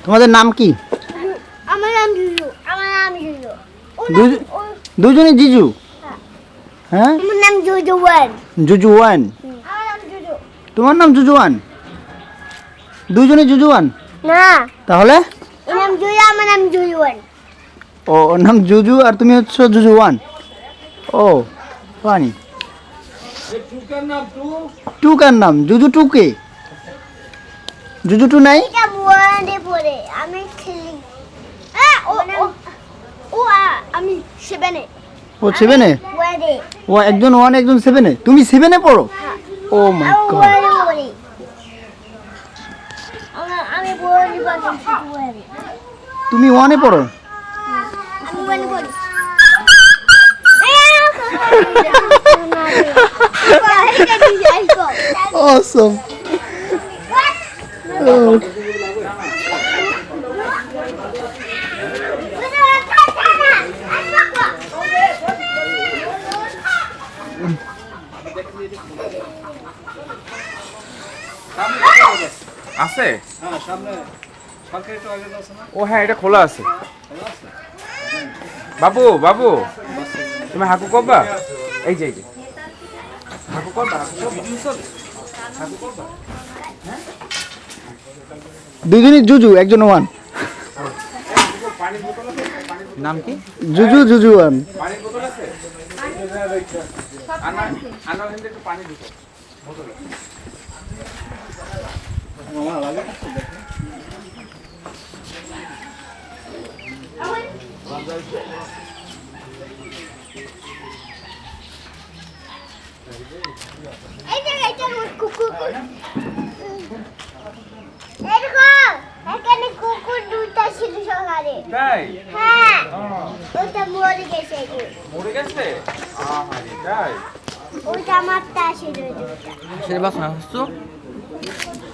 তোমাদের নাম কি? আমার নাম জুজু। আমার নাম জুজু। দুজনে জিজু? হ্যাঁ, আমার নাম জুজুয়ান। জুজুয়ান। আমার নাম জুজু। তোমার নাম জুজুয়ান? দুজনে জুজুয়ান? না, তাহলে এর নাম জুজু, আমার নাম জুজুয়ান। ও, ওর নাম জুজু আর তুমি হচ্ছে জুজুয়ান। ও ফানি। টু কার নাম? জুজু টু কে? জুজু টু নাই? এটা ওয়ানে পড়ে, আমি খেলি। আমি 7 এ। ও 7 এ? ওয়ানে। ও একজন 1 একজন 7 এ। তুমি 7 এ পড়ো? ও মাই গড। ওয়ানে পড়ি। আমি ওয়ানে পড়ি। তুমি 1 এ পড়ো? আমি ওয়ানে পড়ি। Awesome. Oh. আছে? হ্যাঁ, সামনে সরকারি টয়লেট আছে না? ও হ্যাঁ, এটা খোলা আছে। বাবু বাবু, তুমি হাকু করবা? এই যে হাকু করবা? হাকু করবা? দুজনই জুজু, একজন 1। নাম কি? জুজু জুজুয়ান। পানির বোতল আছে? আনার হেন্ডে একটু পানি দিতে বোতলে। মামা লাগে? এটা কুকুর। এখানে কুকুর দুইটা ছিল সকালে। তাই? হ্যাঁ, ও, ওটা মরে গেছে। মরে গেছে? আহারে, তাই? ওটা আমারটা ছিল দুইটা। সেটা বাস না হচ্ছে?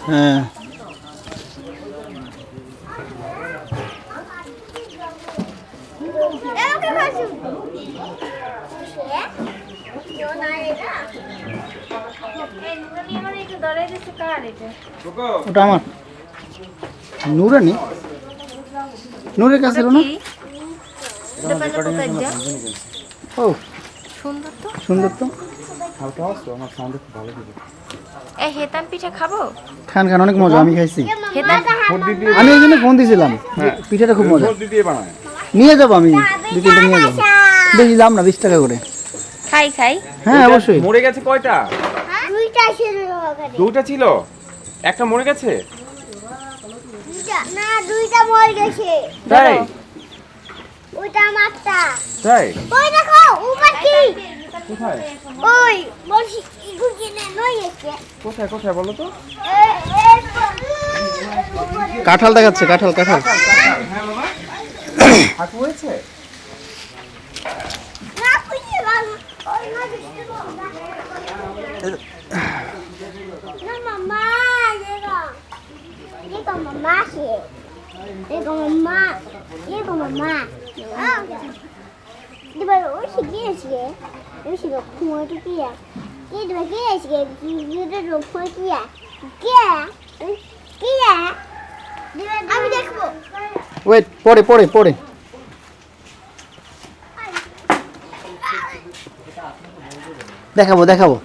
হ্যাঁ। আমাকে বাসু। সে? কেউ না এটা? এই নুরানি আমার একটু ধরে দিচ্ছে, কার এটা? কোকো, ওটা আমার। নূরানি? নূরের কাছে না? ও সুন্দর তো। সুন্দর তো। হালকা আসতো, আমার সাউন্ড খুব ভালো দিবে। এই হেতাম পিঠা খাবো? খান খান, অনেক মজা, আমি খাইছি। হেতাম ভোট দিয়ে আমি এই জন্য ফোন দিয়েছিলাম। পিঠাটা খুব মজা। ভোট দিয়ে বানায়। নিয়ে যাবো আমি, 2-3টা নিয়ে যাবো। বেশি দাম না, 20 টাকা করে। খাই খাই। হ্যাঁ অবশ্যই। মরে গেছে কয়টা? দুইটা ছিল সকালে। দুইটা ছিল, একটা মরে গেছে। না, দুইটা মরে গেছে। তাই? ওইটা আমারটা। তাই? ওই দেখো, উপর কি? কোথায় ওই বলছি ইগু কিনে নই এসে। কোথায় কোথায় বলো তো? কাঁঠাল দেখাচ্ছে, কাঁঠাল কাঁঠাল। হ্যাঁ বাবা, হাঁটু হয়েছে? না খুঁজে ভালো। ওই না মামা, দেখো মামা সে। দেখো মামা, দেখো মামা। Diba ওই শিখিয়েছে, ওই শিখো কুমারটা কি আর? কি দিবা কি আছে? কি রূপ কি আর? কি আর? কি আর? আমি দেখবো। ওয়েট, পড়ে পড়ে পড়ে। দেখাবো দেখাবো।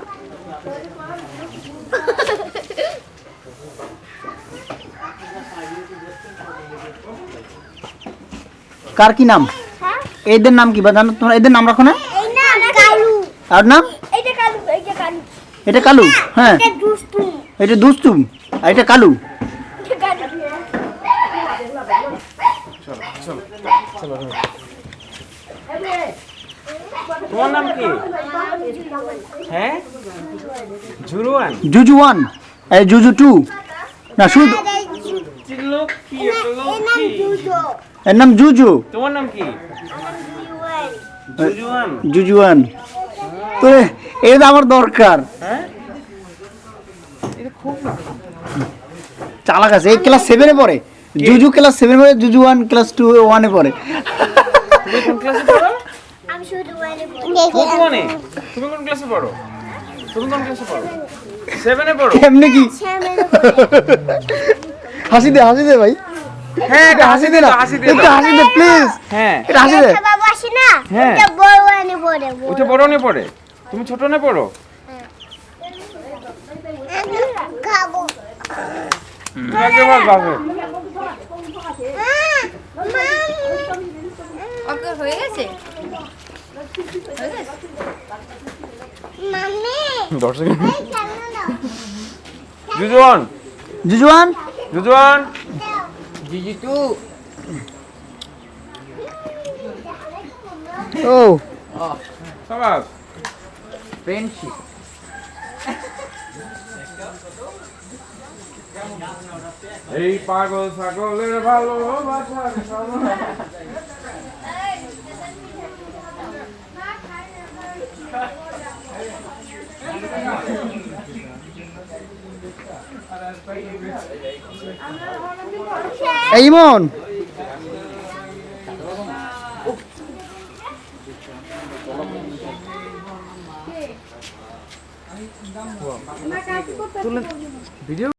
কার কি নাম? হ্যাঁ? এদের নাম কি বা জানো তোমরা? এদের নাম রাখো না? এই না কালু। আর নাম? এইটা কালু, এইটা কালু। এটা কালু? হ্যাঁ। এটা দুষ্টু। এটা দুষ্টুম আর এটা কালু। এটা কালু। তোমার নাম কি? হ্যাঁ, জুরুয়ান। জুজুয়ান, এই জুজু 2 না শুধু। লক্ষ্মী, এর নাম জুজো। এর নাম জুজু। তোমার নাম কি? আমার নাম জুজুয়ান। জুজুয়ান। জুজুয়ান। তো এটা আমার দরকার। হ্যাঁ এটা খুব না চালাক আছে। এই ক্লাস 7 এ পড়ে। জুজু ক্লাস 7 এ পড়ে, জুজু 1 ক্লাস 2 1 এ পড়ে। তুমি কোন ক্লাসে পড়ো? আমি শুধু মানে কোন ওয়ানে? তুমি কোন ক্লাসে পড়ো? তুমি কোন ক্লাসে পড়ো? 7 এ পড়ো? এমনি কি? শ্যামের হাসি দে ভাই। হ্যাঁ এটা হাসি দে না। হাসি দে একটু হাসি দে প্লিজ। হ্যাঁ এটা হাসি দে। বাবা আসে না হ্যাঁ। এটা বড় মানে পড়ে ওইটা বড় নে পড়ে, তুমি ছোট নে পড়ো। খাবো তুমি একদম বাবু ওকে হয়ে গেছে? Mummy 10 second. এই খেলনা দাও জুজুয়ান জুজু 1 জুজুয়ান জিজি টু ও সাবাস। ফ্রেন্ডশিপ এই পাগল ছাগলের ভালোবাসা এই ইমন ভিডিও